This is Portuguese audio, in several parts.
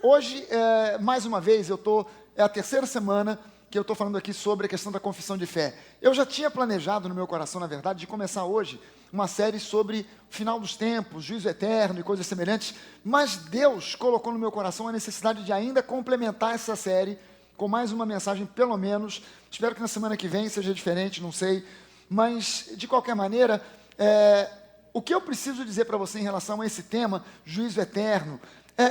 Hoje, mais uma vez, é a terceira semana que eu estou falando aqui sobre a questão da confissão de fé. Eu já tinha planejado no meu coração, na verdade, de começar hoje uma série sobre o final dos tempos, juízo eterno e coisas semelhantes, mas Deus colocou no meu coração a necessidade de ainda complementar essa série com mais uma mensagem, pelo menos. Espero que na semana que vem seja diferente, não sei, mas, de qualquer maneira, o que eu preciso dizer para você em relação a esse tema, juízo eterno,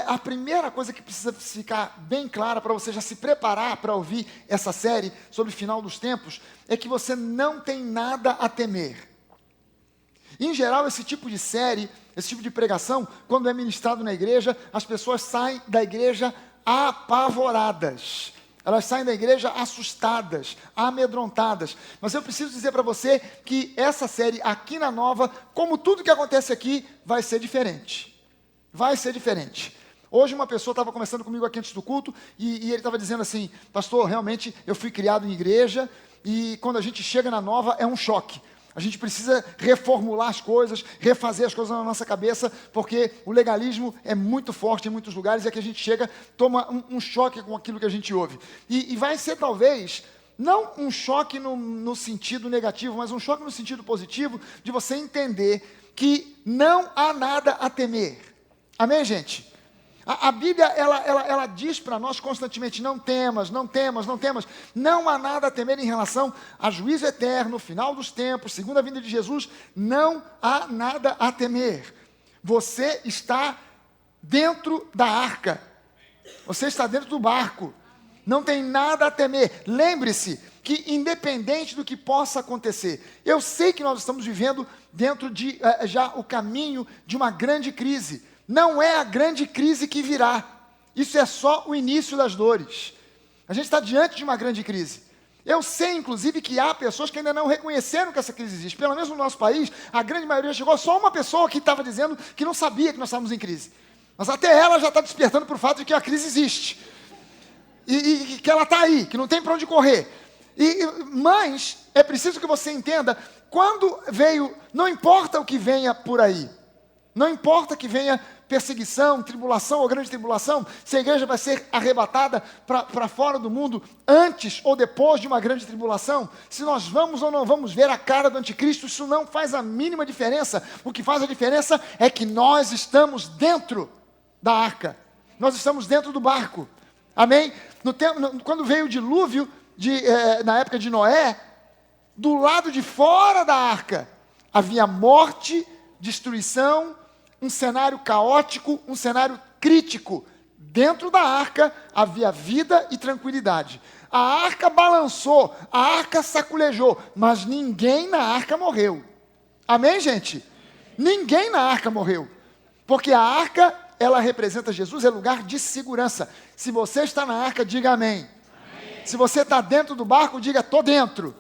a primeira coisa que precisa ficar bem clara para você já se preparar para ouvir essa série sobre o final dos tempos, é que você não tem nada a temer. Em geral, esse tipo de série, esse tipo de pregação, quando é ministrado na igreja, as pessoas saem da igreja apavoradas. Elas saem da igreja assustadas, amedrontadas. Mas eu preciso dizer para você que essa série aqui na Nova, como tudo que acontece aqui, vai ser diferente. Vai ser diferente. Hoje uma pessoa estava conversando comigo aqui antes do culto e ele estava dizendo assim: pastor, realmente eu fui criado em igreja e quando a gente chega na Nova é um choque. A gente precisa reformular as coisas, refazer as coisas na nossa cabeça, porque o legalismo é muito forte em muitos lugares e aqui a gente chega, toma um choque com aquilo que a gente ouve. E vai ser talvez, não um choque no sentido negativo, mas um choque no sentido positivo, de você entender que não há nada a temer. Amém, gente? A Bíblia, ela diz para nós constantemente: não temas, não temas, não temas. Não há nada a temer em relação a juízo eterno, final dos tempos, segunda vinda de Jesus. Não há nada a temer. Você está dentro da arca. Você está dentro do barco. Não tem nada a temer. Lembre-se que independente do que possa acontecer, eu sei que nós estamos vivendo dentro de já o caminho de uma grande crise. Não é a grande crise que virá. Isso é só o início das dores. A gente está diante de uma grande crise. Eu sei, inclusive, que há pessoas que ainda não reconheceram que essa crise existe. Pelo menos no nosso país, a grande maioria chegou. Só uma pessoa que estava dizendo que não sabia que nós estávamos em crise. Mas até ela já está despertando para o fato de que a crise existe. E que ela está aí, que não tem para onde correr. Mas é preciso que você entenda, quando veio, não importa o que venha por aí. Não importa que venha perseguição, tribulação ou grande tribulação, se a igreja vai ser arrebatada para fora do mundo antes ou depois de uma grande tribulação, se nós vamos ou não vamos ver a cara do anticristo, isso não faz a mínima diferença. O que faz a diferença é que nós estamos dentro da arca, nós estamos dentro do barco, amém? Quando veio o dilúvio, na época de Noé, do lado de fora da arca, havia morte, destruição, um cenário caótico, um cenário crítico. Dentro da arca havia vida e tranquilidade. A arca balançou, a arca saculejou, mas ninguém na arca morreu. Amém, gente? Ninguém na arca morreu. Porque a arca, ela representa Jesus, é lugar de segurança. Se você está na arca, diga amém. Amém. Se você está dentro do barco, diga: estou dentro.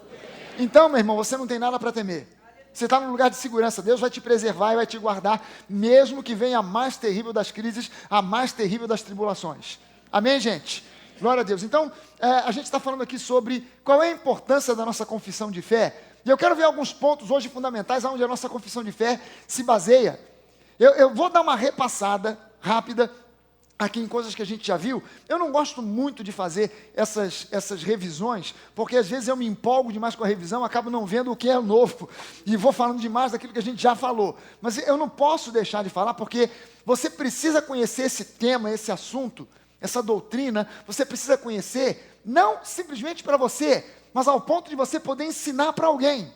Então, meu irmão, você não tem nada para temer. Você está num lugar de segurança. Deus vai te preservar e vai te guardar, mesmo que venha a mais terrível das crises, a mais terrível das tribulações. Amém, gente? Glória a Deus. Então, a gente está falando aqui sobre qual é a importância da nossa confissão de fé. E eu quero ver alguns pontos hoje fundamentais onde a nossa confissão de fé se baseia. Eu vou dar uma repassada rápida aqui em coisas que a gente já viu. Eu não gosto muito de fazer essas revisões, porque às vezes eu me empolgo demais com a revisão, acabo não vendo o que é novo, e vou falando demais daquilo que a gente já falou. Mas eu não posso deixar de falar, porque você precisa conhecer esse tema, esse assunto, essa doutrina, você precisa conhecer, não simplesmente para você, mas ao ponto de você poder ensinar para alguém.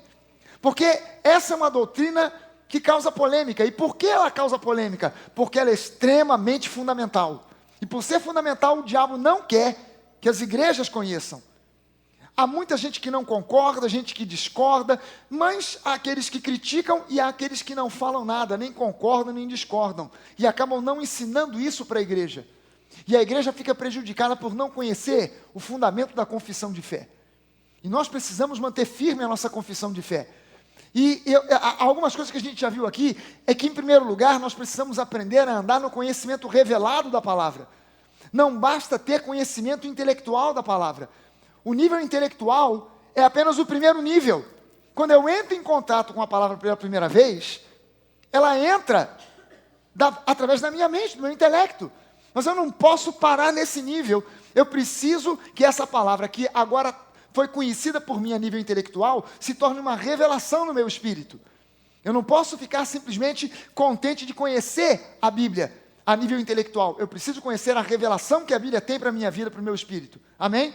Porque essa é uma doutrina que causa polêmica. E por que ela causa polêmica? Porque ela é extremamente fundamental. E por ser fundamental, o diabo não quer que as igrejas conheçam. Há muita gente que não concorda, gente que discorda, mas há aqueles que criticam e há aqueles que não falam nada, nem concordam, nem discordam. E acabam não ensinando isso para a igreja. E a igreja fica prejudicada por não conhecer o fundamento da confissão de fé. E nós precisamos manter firme a nossa confissão de fé. Algumas coisas que a gente já viu aqui, é que em primeiro lugar nós precisamos aprender a andar no conhecimento revelado da palavra. Não basta ter conhecimento intelectual da palavra. O nível intelectual é apenas o primeiro nível. Quando eu entro em contato com a palavra pela primeira vez, ela entra através da minha mente, do meu intelecto. Mas eu não posso parar nesse nível. Eu preciso que essa palavra, que agora foi conhecida por mim a nível intelectual, se torne uma revelação no meu espírito. Eu não posso ficar simplesmente contente de conhecer a Bíblia a nível intelectual. Eu preciso conhecer a revelação que a Bíblia tem para a minha vida, para o meu espírito. Amém?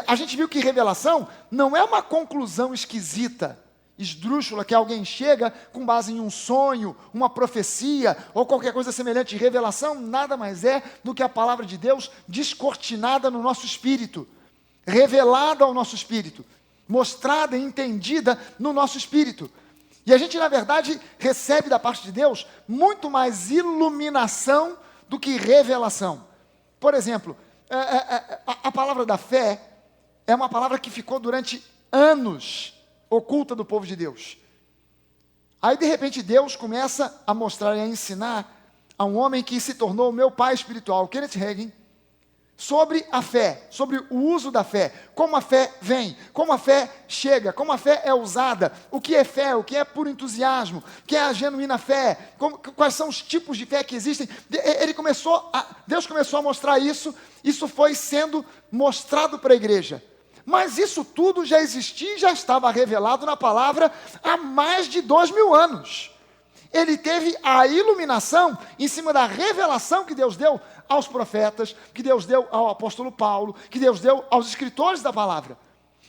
A gente viu que revelação não é uma conclusão esquisita, esdrúxula, que alguém chega com base em um sonho, uma profecia ou qualquer coisa semelhante. Revelação nada mais é do que a palavra de Deus descortinada no nosso espírito, revelada ao nosso espírito, mostrada e entendida no nosso espírito. E a gente, na verdade, recebe da parte de Deus muito mais iluminação do que revelação. Por exemplo, a palavra da fé é uma palavra que ficou durante anos oculta do povo de Deus. Aí, de repente, Deus começa a mostrar e a ensinar a um homem que se tornou o meu pai espiritual, Kenneth Hagin, sobre a fé, sobre o uso da fé, como a fé vem, como a fé chega, como a fé é usada, o que é fé, o que é puro entusiasmo, o que é a genuína fé, quais são os tipos de fé que existem. Deus começou a mostrar isso foi sendo mostrado para a igreja. Mas isso tudo já existia e já estava revelado na palavra há mais de 2000 anos. Ele teve a iluminação em cima da revelação que Deus deu aos profetas, que Deus deu ao apóstolo Paulo, que Deus deu aos escritores da palavra.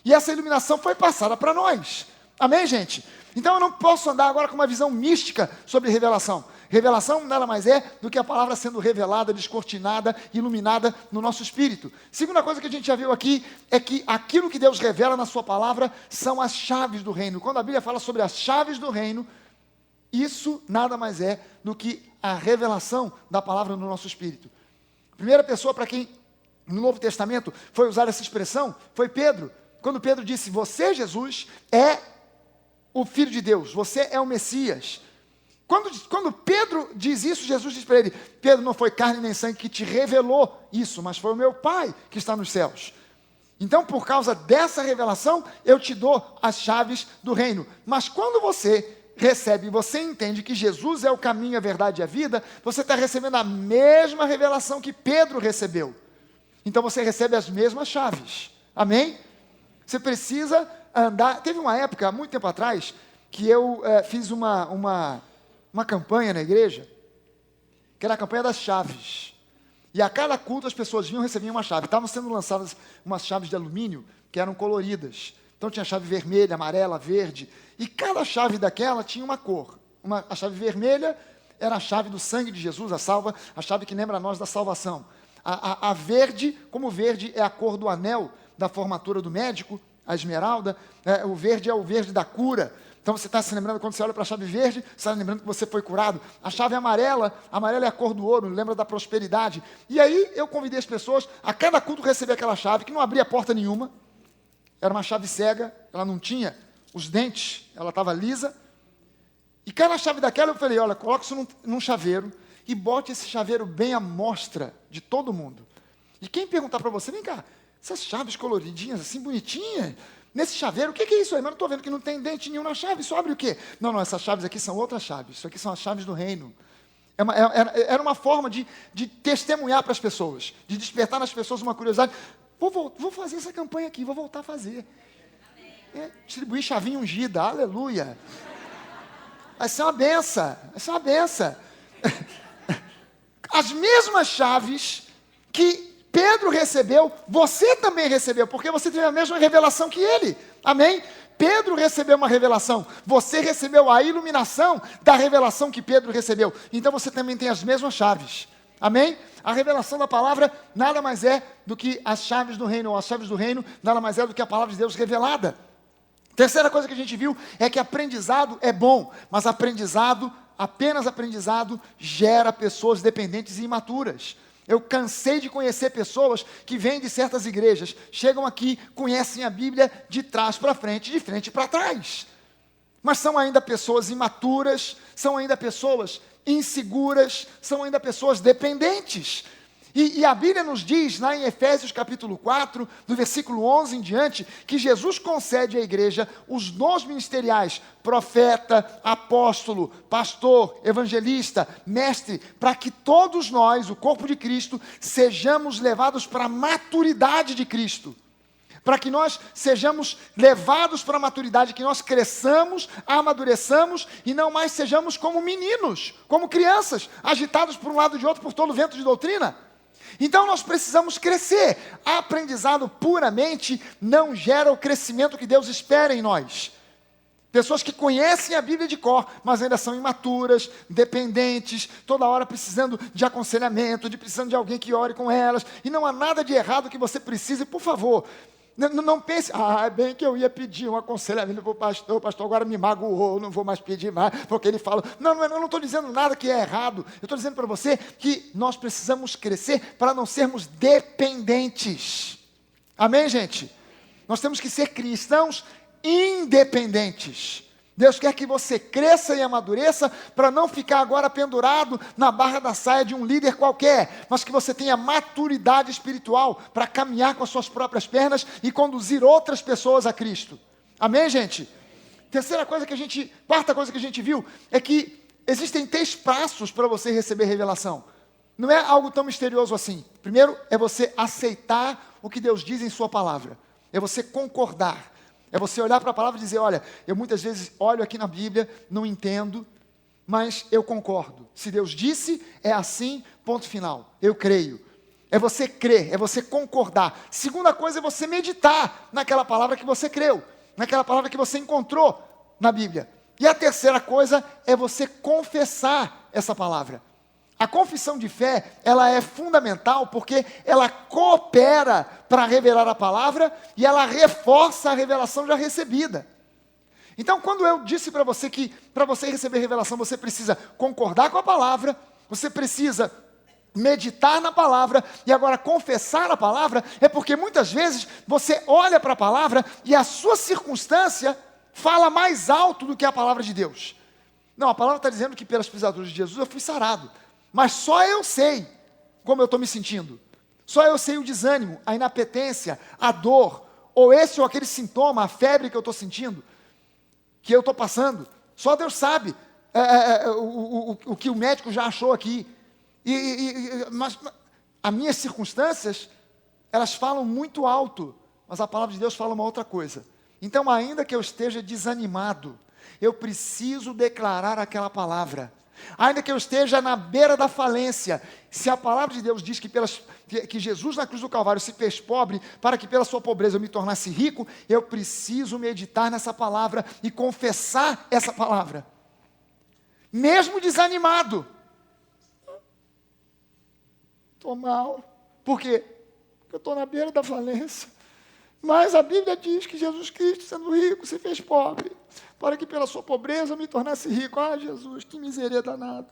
E essa iluminação foi passada para nós. Amém, gente? Então eu não posso andar agora com uma visão mística sobre revelação. Revelação nada mais é do que a palavra sendo revelada, descortinada, iluminada no nosso espírito. Segunda coisa que a gente já viu aqui é que aquilo que Deus revela na sua palavra são as chaves do reino. Quando a Bíblia fala sobre as chaves do reino, isso nada mais é do que a revelação da palavra no nosso espírito. A primeira pessoa para quem no Novo Testamento foi usar essa expressão foi Pedro. Quando Pedro disse: você, Jesus, é o Filho de Deus, você é o Messias. Quando Pedro diz isso, Jesus diz para ele: Pedro, não foi carne nem sangue que te revelou isso, mas foi o meu Pai que está nos céus. Então, por causa dessa revelação, eu te dou as chaves do reino. Mas quando você recebe, você entende que Jesus é o caminho, a verdade e a vida, você está recebendo a mesma revelação que Pedro recebeu. Então você recebe as mesmas chaves. Amém? Você precisa andar. Teve uma época, há muito tempo atrás, que eu fiz uma campanha na igreja, que era a campanha das chaves. E a cada culto as pessoas vinham e recebiam uma chave. Estavam sendo lançadas umas chaves de alumínio que eram coloridas. Então tinha chave vermelha, amarela, verde. E cada chave daquela tinha uma cor. A chave vermelha era a chave do sangue de Jesus, a chave que lembra a nós da salvação. A verde, como verde é a cor do anel da formatura do médico, a esmeralda, o verde é o verde da cura. Então você está se lembrando, quando você olha para a chave verde, você está lembrando que você foi curado. A chave amarela é a cor do ouro, lembra da prosperidade. E aí eu convidei as pessoas, a cada culto receber aquela chave, que não abria porta nenhuma. Era uma chave cega, ela não tinha os dentes, ela estava lisa. E cada chave daquela eu falei: olha, coloca isso num chaveiro e bote esse chaveiro bem à mostra de todo mundo. E quem perguntar para você: vem cá, essas chaves coloridinhas assim, bonitinhas, nesse chaveiro, o que é isso aí? Mas não estou vendo que não tem dente nenhum na chave, isso abre o quê? Não, essas chaves aqui são outras chaves, isso aqui são as chaves do reino. Era uma forma de testemunhar para as pessoas, de despertar nas pessoas uma curiosidade. Vou fazer essa campanha aqui, vou voltar a fazer. Distribuir chavinha ungida, aleluia. Vai ser uma benção, vai ser uma benção. As mesmas chaves que Pedro recebeu, você também recebeu, porque você teve a mesma revelação que ele. Amém? Pedro recebeu uma revelação, você recebeu a iluminação da revelação que Pedro recebeu. Então você também tem as mesmas chaves. Amém? A revelação da palavra nada mais é do que as chaves do reino, ou as chaves do reino nada mais é do que a palavra de Deus revelada. Terceira coisa que a gente viu é que aprendizado é bom, mas apenas aprendizado gera pessoas dependentes e imaturas. Eu cansei de conhecer pessoas que vêm de certas igrejas, chegam aqui, conhecem a Bíblia de trás para frente, de frente para trás. Mas são ainda pessoas imaturas, são ainda pessoas inseguras, são ainda pessoas dependentes. E a Bíblia nos diz, lá em Efésios capítulo 4, do versículo 11 em diante, que Jesus concede à igreja os dons ministeriais, profeta, apóstolo, pastor, evangelista, mestre, para que todos nós, o corpo de Cristo, sejamos levados para a maturidade de Cristo. Para que nós sejamos levados para a maturidade, que nós cresçamos, amadureçamos e não mais sejamos como meninos, como crianças, agitados por um lado e de outro por todo vento de doutrina. Então nós precisamos crescer. Aprendizado puramente não gera o crescimento que Deus espera em nós. Pessoas que conhecem a Bíblia de cor, mas ainda são imaturas, dependentes, toda hora precisando de aconselhamento, precisando de alguém que ore com elas. E não há nada de errado que você precise, por favor. Não pense, bem que eu ia pedir um aconselhamento para o pastor agora me magoou, não vou mais pedir mais, porque ele fala. Não estou dizendo nada que é errado. Eu estou dizendo para você que nós precisamos crescer para não sermos dependentes. Amém, gente? Nós temos que ser cristãos independentes. Deus quer que você cresça e amadureça para não ficar agora pendurado na barra da saia de um líder qualquer, mas que você tenha maturidade espiritual para caminhar com as suas próprias pernas e conduzir outras pessoas a Cristo. Amém, gente? Quarta coisa que a gente viu é que existem 3 passos para você receber revelação. Não é algo tão misterioso assim. Primeiro é você aceitar o que Deus diz em sua palavra. É você concordar. É você olhar para a palavra e dizer, olha, eu muitas vezes olho aqui na Bíblia, não entendo, mas eu concordo. Se Deus disse, é assim, ponto final. Eu creio. É você crer, é você concordar. Segunda coisa é você meditar naquela palavra que você creu, naquela palavra que você encontrou na Bíblia. E a terceira coisa é você confessar essa palavra. A confissão de fé, ela é fundamental porque ela coopera para revelar a palavra e ela reforça a revelação já recebida. Então, quando eu disse para você que para você receber revelação, você precisa concordar com a palavra, você precisa meditar na palavra e agora confessar a palavra, é porque muitas vezes você olha para a palavra e a sua circunstância fala mais alto do que a palavra de Deus. Não, a palavra está dizendo que pelas pisaduras de Jesus eu fui sarado. Mas só eu sei como eu estou me sentindo. Só eu sei o desânimo, a inapetência, a dor, ou esse ou aquele sintoma, a febre que eu estou sentindo, que eu estou passando. Só Deus sabe o que o médico já achou aqui. Mas as minhas circunstâncias, elas falam muito alto, mas a palavra de Deus fala uma outra coisa. Então, ainda que eu esteja desanimado, eu preciso declarar aquela palavra. Ainda que eu esteja na beira da falência, se a palavra de Deus diz que Jesus na cruz do Calvário se fez pobre, para que pela sua pobreza eu me tornasse rico, eu preciso meditar nessa palavra e confessar essa palavra. Mesmo desanimado. Estou mal. Por quê? Porque eu estou na beira da falência. Mas a Bíblia diz que Jesus Cristo, sendo rico, se fez pobre, para que pela sua pobreza eu me tornasse rico. Jesus, que miséria danada.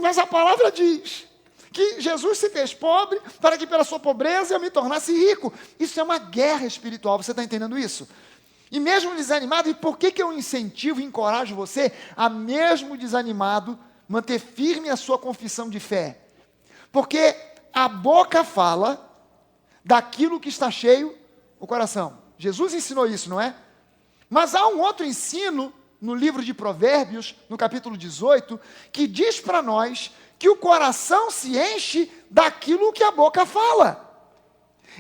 Mas a palavra diz que Jesus se fez pobre, para que pela sua pobreza eu me tornasse rico. Isso é uma guerra espiritual, você está entendendo isso? E mesmo desanimado, e por que eu incentivo e encorajo você a mesmo desanimado, manter firme a sua confissão de fé? Porque a boca fala daquilo que está cheio o coração. Jesus ensinou isso, não é? Mas há um outro ensino no livro de Provérbios, no capítulo 18, que diz para nós que o coração se enche daquilo que a boca fala.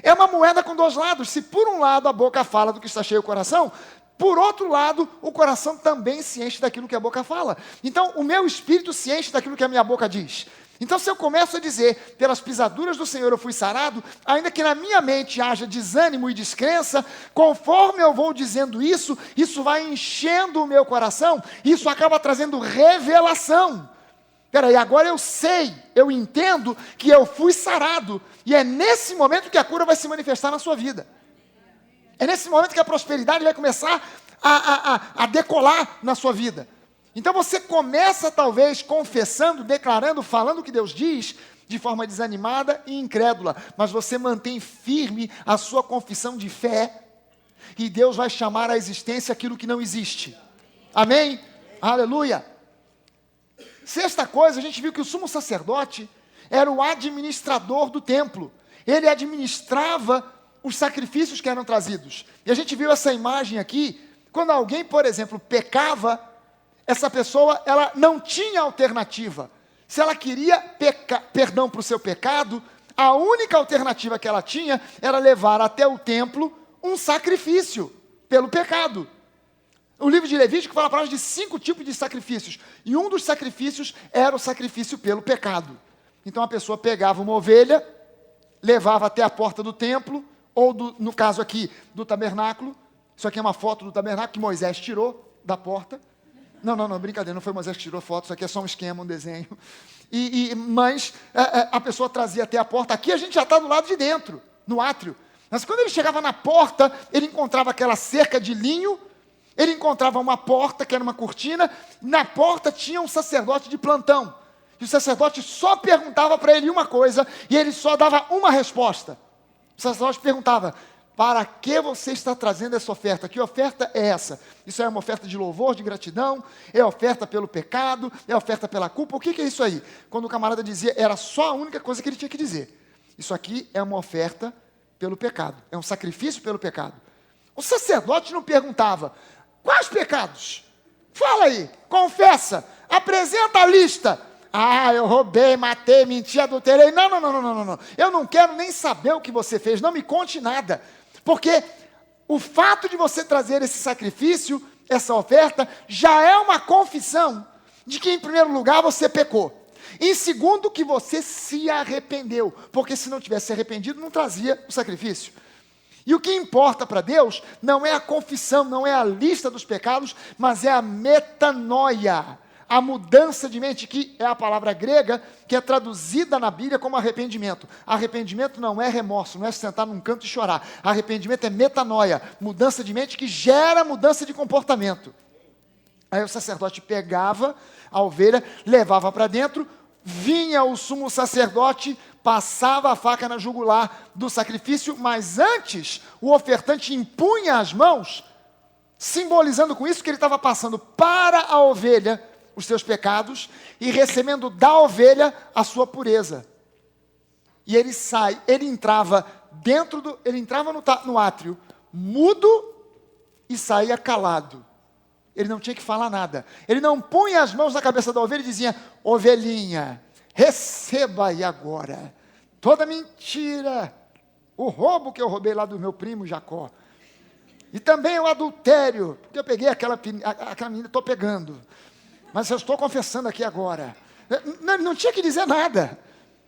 É uma moeda com 2 lados. Se por um lado a boca fala do que está cheio o coração, por outro lado, o coração também se enche daquilo que a boca fala. Então, o meu espírito se enche daquilo que a minha boca diz. Então, se eu começo a dizer, pelas pisaduras do Senhor eu fui sarado, ainda que na minha mente haja desânimo e descrença, conforme eu vou dizendo isso, isso vai enchendo o meu coração, isso acaba trazendo revelação. Peraí, agora eu sei, eu entendo que eu fui sarado, e é nesse momento que a cura vai se manifestar na sua vida. É nesse momento que a prosperidade vai começar a decolar na sua vida. Então você começa talvez confessando, declarando, falando o que Deus diz, de forma desanimada e incrédula, mas você mantém firme a sua confissão de fé, e Deus vai chamar à existência aquilo que não existe. Amém? Aleluia! Sexta coisa, a gente viu que o sumo sacerdote, era o administrador do templo. Ele administrava os sacrifícios que eram trazidos. E a gente viu essa imagem aqui, quando alguém, por exemplo, pecava, essa pessoa, ela não tinha alternativa. Se ela queria perdão para o seu pecado, a única alternativa que ela tinha era levar até o templo um sacrifício pelo pecado. O livro de Levítico fala para nós de 5 tipos de sacrifícios. E um dos sacrifícios era o sacrifício pelo pecado. Então a pessoa pegava uma ovelha, levava até a porta do templo, ou no caso aqui, do tabernáculo. Isso aqui é uma foto do tabernáculo que Moisés tirou da porta. Não, brincadeira, não foi Moisés que tirou foto, isso aqui é só um esquema, um desenho. Mas a pessoa trazia até a porta. Aqui a gente já está do lado de dentro, no átrio. Mas quando ele chegava na porta, ele encontrava aquela cerca de linho, ele encontrava uma porta, que era uma cortina, na porta tinha um sacerdote de plantão. E o sacerdote só perguntava para ele uma coisa, e ele só dava uma resposta. O sacerdote perguntava: para que você está trazendo essa oferta? Que oferta é essa? Isso é uma oferta de louvor, de gratidão? É oferta pelo pecado? É oferta pela culpa? O que é isso aí? Quando o camarada dizia, era só a única coisa que ele tinha que dizer. Isso aqui é uma oferta pelo pecado. É um sacrifício pelo pecado. O sacerdote não perguntava: quais pecados? Fala aí, confessa, apresenta a lista. Ah, eu roubei, matei, menti, adulterei. Não. Eu não quero nem saber o que você fez, não me conte nada. Porque o fato de você trazer esse sacrifício, essa oferta, já é uma confissão de que, em primeiro lugar, você pecou. Em segundo, que você se arrependeu. Porque se não tivesse se arrependido, não trazia o sacrifício. E o que importa para Deus não é a confissão, não é a lista dos pecados, mas é a metanoia, a mudança de mente, que é a palavra grega, que é traduzida na Bíblia como arrependimento. Arrependimento não é remorso, não é sentar num canto e chorar. Arrependimento é metanoia, mudança de mente que gera mudança de comportamento. Aí o sacerdote pegava a ovelha, levava para dentro, vinha o sumo sacerdote, passava a faca na jugular do sacrifício, mas antes o ofertante impunha as mãos, simbolizando com isso que ele estava passando para a ovelha os seus pecados e recebendo da ovelha a sua pureza. E ele entrava no átrio, mudo, e saía calado. Ele não tinha que falar nada. Ele não punha as mãos na cabeça da ovelha e dizia: ovelhinha, receba aí agora toda mentira, o roubo que eu roubei lá do meu primo Jacó. E também o adultério, porque eu peguei aquela menina, estou pegando. Mas eu estou confessando aqui agora. Não tinha que dizer nada.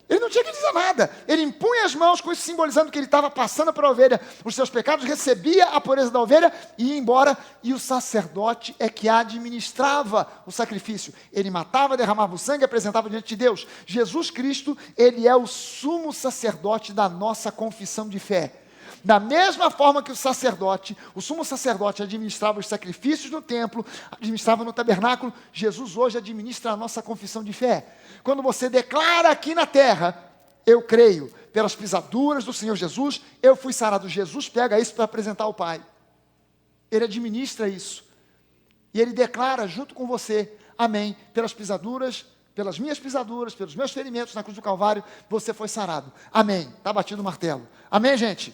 Ele não tinha que dizer nada. Ele impunha as mãos, com isso simbolizando que ele estava passando para a ovelha os seus pecados, recebia a pureza da ovelha e ia embora. E o sacerdote é que administrava o sacrifício. Ele matava, derramava o sangue e apresentava diante de Deus. Jesus Cristo, ele é o sumo sacerdote da nossa confissão de fé. Da mesma forma que o sumo sacerdote administrava os sacrifícios no templo, administrava no tabernáculo, Jesus hoje administra a nossa confissão de fé. Quando você declara aqui na terra: eu creio, pelas pisaduras do Senhor Jesus, eu fui sarado. Jesus pega isso para apresentar ao Pai. Ele administra isso. E ele declara junto com você: amém, pelas minhas pisaduras, pelos meus ferimentos na cruz do Calvário, você foi sarado. Amém, está batido o martelo. Amém, gente?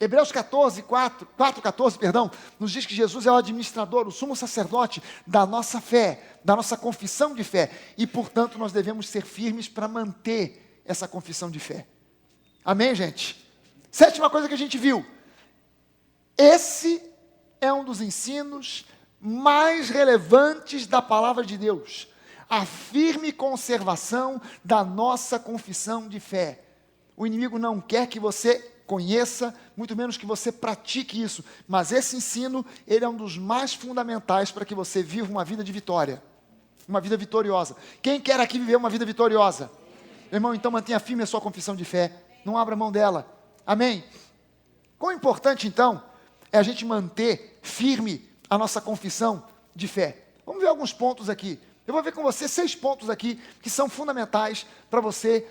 Hebreus 4:14, nos diz que Jesus é o administrador, o sumo sacerdote da nossa fé, da nossa confissão de fé. E, portanto, nós devemos ser firmes para manter essa confissão de fé. Amém, gente? 7ª coisa que a gente viu. Esse é um dos ensinos mais relevantes da palavra de Deus. A firme conservação da nossa confissão de fé. O inimigo não quer que você conheça, muito menos que você pratique isso. Mas esse ensino, ele é um dos mais fundamentais para que você viva uma vida de vitória. Uma vida vitoriosa. Quem quer aqui viver uma vida vitoriosa? Meu irmão, então mantenha firme a sua confissão de fé. Não abra mão dela. Amém? Quão importante, então, é a gente manter firme a nossa confissão de fé. Vamos ver alguns pontos aqui. Eu vou ver com você 6 pontos aqui que são fundamentais para você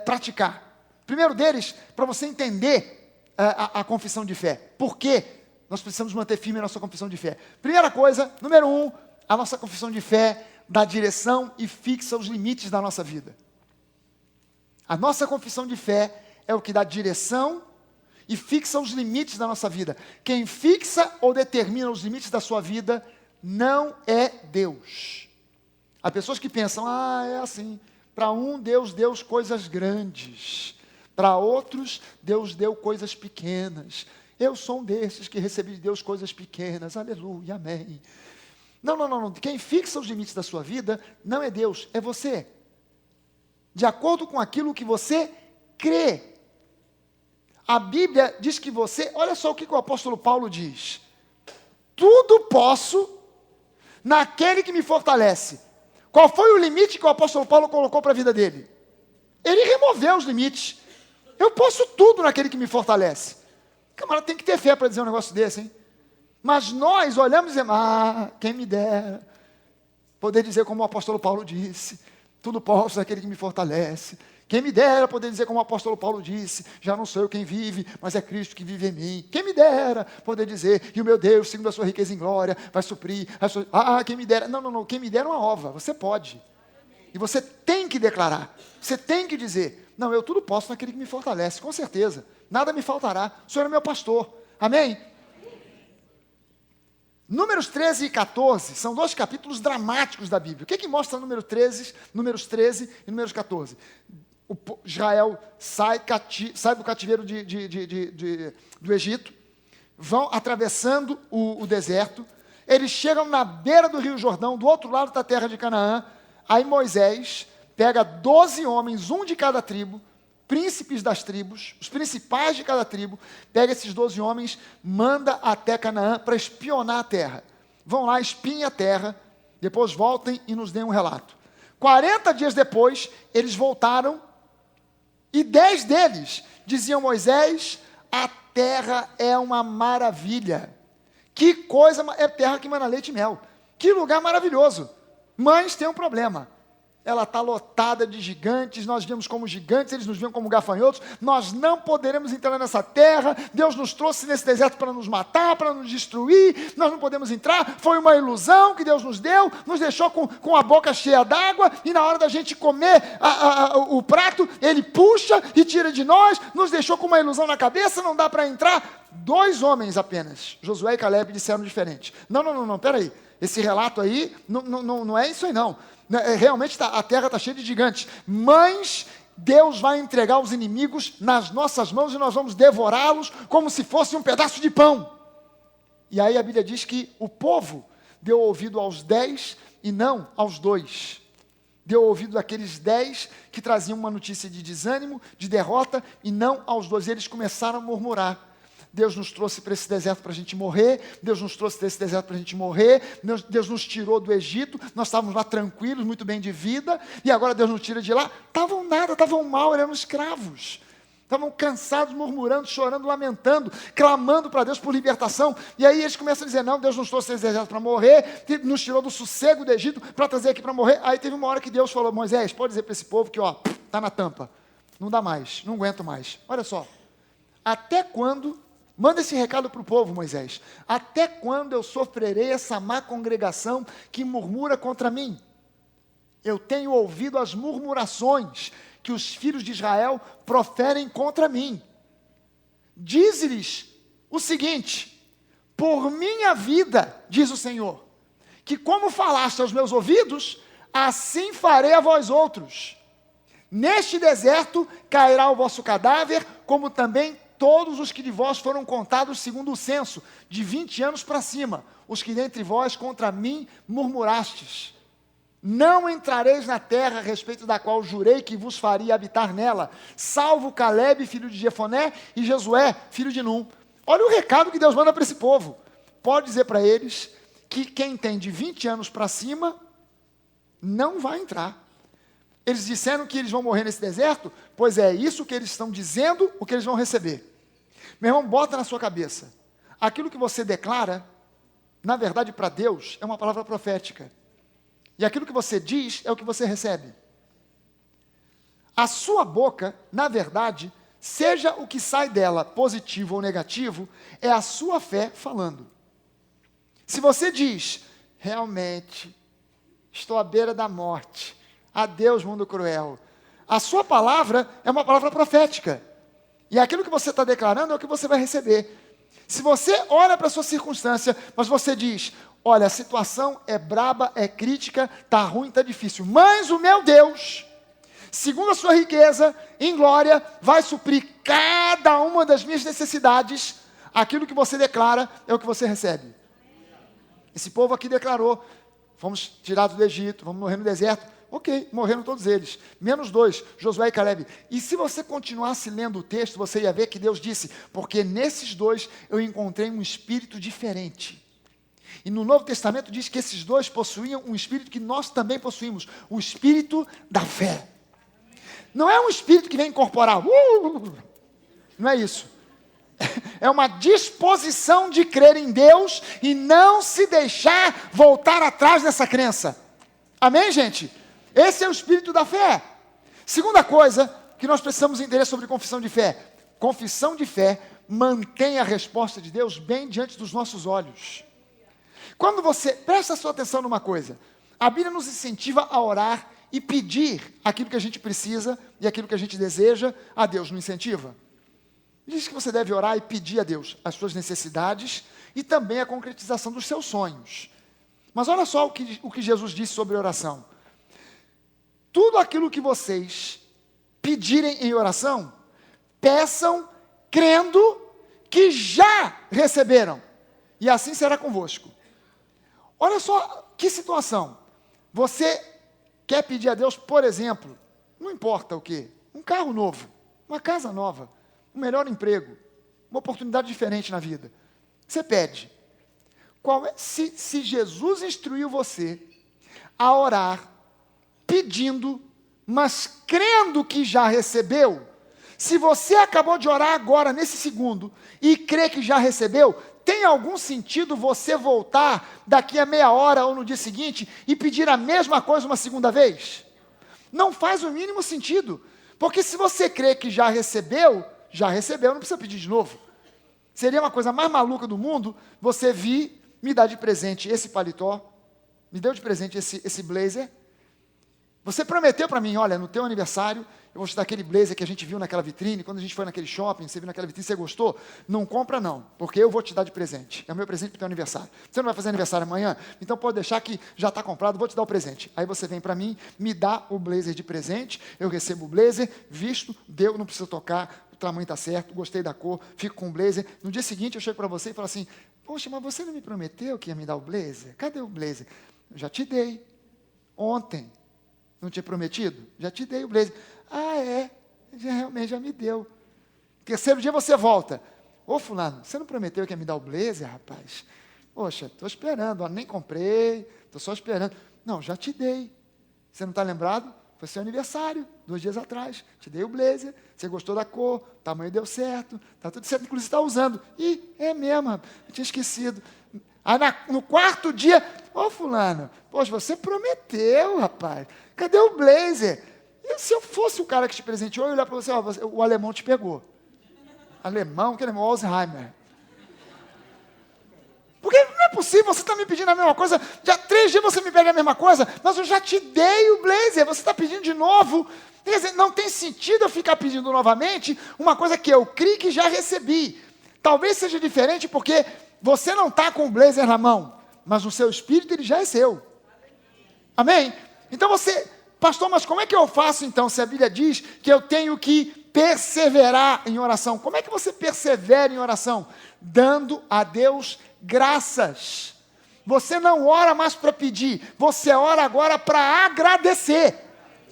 praticar. Primeiro deles, para você entender a confissão de fé. Por que nós precisamos manter firme a nossa confissão de fé? Primeira coisa, número 1, a nossa confissão de fé dá direção e fixa os limites da nossa vida. A nossa confissão de fé é o que dá direção e fixa os limites da nossa vida. Quem fixa ou determina os limites da sua vida não é Deus. Há pessoas que pensam, é assim, para um Deus deu coisas grandes, para outros Deus deu coisas pequenas. Eu sou um desses que recebi de Deus coisas pequenas, aleluia, amém. Não. Quem fixa os limites da sua vida não é Deus, é você. De acordo com aquilo que você crê. A Bíblia diz que você, olha só o que o apóstolo Paulo diz. Tudo posso naquele que me fortalece. Qual foi o limite que o apóstolo Paulo colocou para a vida dele? Ele removeu os limites. Eu posso tudo naquele que me fortalece. Camarada, tem que ter fé para dizer um negócio desse, hein? Mas nós olhamos e dizemos, quem me dera poder dizer como o apóstolo Paulo disse, tudo posso naquele que me fortalece. Quem me dera poder dizer como o apóstolo Paulo disse, já não sou eu quem vive, mas é Cristo que vive em mim. Quem me dera poder dizer, e o meu Deus, segundo a sua riqueza em glória, vai suprir. Quem me dera. Não, quem me dera é uma ova, você pode. E você tem que declarar, você tem que dizer, não, eu tudo posso naquele que me fortalece, com certeza. Nada me faltará, o Senhor é meu pastor. Amém? Números 13 e 14 são dois capítulos dramáticos da Bíblia. O que mostra números 13 e números 14? Israel sai do cativeiro do Egito, vão atravessando o deserto, eles chegam na beira do Rio Jordão, do outro lado da terra de Canaã. Aí Moisés pega 12 homens, um de cada tribo, príncipes das tribos, os principais de cada tribo, pega esses 12 homens, manda até Canaã para espionar a terra. Vão lá, espiem a terra, depois voltem e nos deem um relato. 40 dias depois, eles voltaram, e 10 deles diziam: Moisés, a terra é uma maravilha. Que coisa, é terra que mana leite e mel. Que lugar maravilhoso. Mas tem um problema. Ela está lotada de gigantes, nós vemos como gigantes, eles nos veem como gafanhotos, nós não poderemos entrar nessa terra, Deus nos trouxe nesse deserto para nos matar, para nos destruir, nós não podemos entrar, foi uma ilusão que Deus nos deu, nos deixou com a boca cheia d'água, e na hora da gente comer o prato, Ele puxa e tira de nós, nos deixou com uma ilusão na cabeça, não dá para entrar. 2 homens apenas, Josué e Caleb, disseram diferente. Não, peraí, esse relato aí, não é isso aí não. Realmente a terra está cheia de gigantes, mas Deus vai entregar os inimigos nas nossas mãos e nós vamos devorá-los como se fosse um pedaço de pão. E aí a Bíblia diz que o povo deu ouvido aos 10 e não aos 2. Deu ouvido àqueles 10 que traziam uma notícia de desânimo, de derrota, e não aos 2. Eles começaram a murmurar. Deus nos trouxe para esse deserto para a gente morrer, Deus nos trouxe desse deserto para a gente morrer, Deus nos tirou do Egito, nós estávamos lá tranquilos, muito bem de vida, e agora Deus nos tira de lá. Estavam mal, eram escravos, estavam cansados, murmurando, chorando, lamentando, clamando para Deus por libertação, e aí eles começam a dizer: não, Deus nos trouxe desse deserto para morrer, nos tirou do sossego do Egito para trazer aqui para morrer. Aí teve uma hora que Deus falou: Moisés, pode dizer para esse povo que está na tampa, não dá mais, não aguento mais. Olha só, até quando... Manda esse recado para o povo, Moisés. Até quando eu sofrerei essa má congregação que murmura contra mim? Eu tenho ouvido as murmurações que os filhos de Israel proferem contra mim. Dize-lhes o seguinte: por minha vida, diz o Senhor, que como falaste aos meus ouvidos, assim farei a vós outros. Neste deserto cairá o vosso cadáver, como também todos os que de vós foram contados segundo o censo, de 20 anos para cima, os que dentre vós contra mim murmurastes. Não entrareis na terra a respeito da qual jurei que vos faria habitar nela, salvo Caleb, filho de Jefoné, e Josué, filho de Num. Olha o recado que Deus manda para esse povo. Pode dizer para eles que quem tem de 20 anos para cima não vai entrar. Eles disseram que eles vão morrer nesse deserto, pois é isso que eles estão dizendo, o que eles vão receber. Meu irmão, bota na sua cabeça, aquilo que você declara, na verdade para Deus, é uma palavra profética. E aquilo que você diz é o que você recebe. A sua boca, na verdade, seja o que sai dela, positivo ou negativo, é a sua fé falando. Se você diz: realmente, estou à beira da morte, adeus mundo cruel, A sua palavra é uma palavra profética. E aquilo que você está declarando é o que você vai receber. Se você olha para a sua circunstância, mas você diz, olha, a situação é braba, é crítica, está ruim, está difícil. Mas o meu Deus, segundo a sua riqueza, em glória, vai suprir cada uma das minhas necessidades. Aquilo que você declara é o que você recebe. Esse povo aqui declarou, fomos tirados do Egito, vamos morrer no deserto. Ok, morreram todos eles, menos 2, Josué e Caleb. E se você continuasse lendo o texto, você ia ver que Deus disse, porque nesses 2 eu encontrei um espírito diferente. E no Novo Testamento diz que esses 2 possuíam um espírito que nós também possuímos, o espírito da fé. Não é um espírito que vem incorporar, não é isso. É uma disposição de crer em Deus e não se deixar voltar atrás dessa crença. Amém, gente? Esse é o espírito da fé. Segunda coisa que nós precisamos entender sobre confissão de fé. Confissão de fé mantém a resposta de Deus bem diante dos nossos olhos. Quando você, presta a sua atenção numa coisa, a Bíblia nos incentiva a orar e pedir aquilo que a gente precisa e aquilo que a gente deseja, a Deus não incentiva? Diz que você deve orar e pedir a Deus as suas necessidades e também a concretização dos seus sonhos. Mas olha só o que Jesus disse sobre oração. Tudo aquilo que vocês pedirem em oração, peçam crendo que já receberam, e assim será convosco. Olha só que situação. Você quer pedir a Deus, por exemplo, não importa o quê, um carro novo, uma casa nova, um melhor emprego, uma oportunidade diferente na vida. Você pede. Se Jesus instruiu você a orar, pedindo, mas crendo que já recebeu, se você acabou de orar agora, nesse segundo, e crê que já recebeu, tem algum sentido você voltar daqui a meia hora ou no dia seguinte e pedir a mesma coisa uma segunda vez? Não faz o mínimo sentido, porque se você crê que já recebeu, não precisa pedir de novo. Seria uma coisa mais maluca do mundo, você vir, me dar de presente esse paletó, me deu de presente esse blazer. Você prometeu para mim, olha, no teu aniversário, eu vou te dar aquele blazer que a gente viu naquela vitrine, quando a gente foi naquele shopping, você viu naquela vitrine, você gostou? Não compra não, porque eu vou te dar de presente. É o meu presente para o teu aniversário. Você não vai fazer aniversário amanhã? Então pode deixar que já está comprado, vou te dar o presente. Aí você vem para mim, me dá o blazer de presente, eu recebo o blazer, visto, deu, não precisa tocar, o tamanho está certo, gostei da cor, fico com o blazer. No dia seguinte eu chego para você e falo assim, poxa, mas você não me prometeu que ia me dar o blazer? Cadê o blazer? Eu já te dei, ontem. Não tinha prometido? Já te dei o blazer. Ah, é? Realmente já me deu. Terceiro dia você volta. Ô fulano, você não prometeu que ia me dar o blazer, rapaz? Poxa, estou esperando, nem comprei, estou só esperando. Não, já te dei. Você não está lembrado? Foi seu aniversário, 2 dias atrás. Te dei o blazer, você gostou da cor, o tamanho deu certo, está tudo certo, inclusive está usando. Ih, é mesmo, rapaz, eu tinha esquecido. Aí no 4º dia, ô fulano, poxa, você prometeu, rapaz. Cadê o blazer? E se eu fosse o cara que te presenteou, eu ia olhar para você, ó, o alemão te pegou. Alemão, que alemão? Alzheimer. Porque não é possível, você está me pedindo a mesma coisa, já 3 dias você me pede a mesma coisa, mas eu já te dei o blazer, você está pedindo de novo. Quer dizer, não tem sentido eu ficar pedindo novamente uma coisa que eu criei que já recebi. Talvez seja diferente porque você não está com o blazer na mão, mas o seu espírito ele já é seu. Amém? Então você, pastor, mas como é que eu faço então, se a Bíblia diz que eu tenho que perseverar em oração? Como é que você persevera em oração? Dando a Deus graças. Você não ora mais para pedir, você ora agora para agradecer.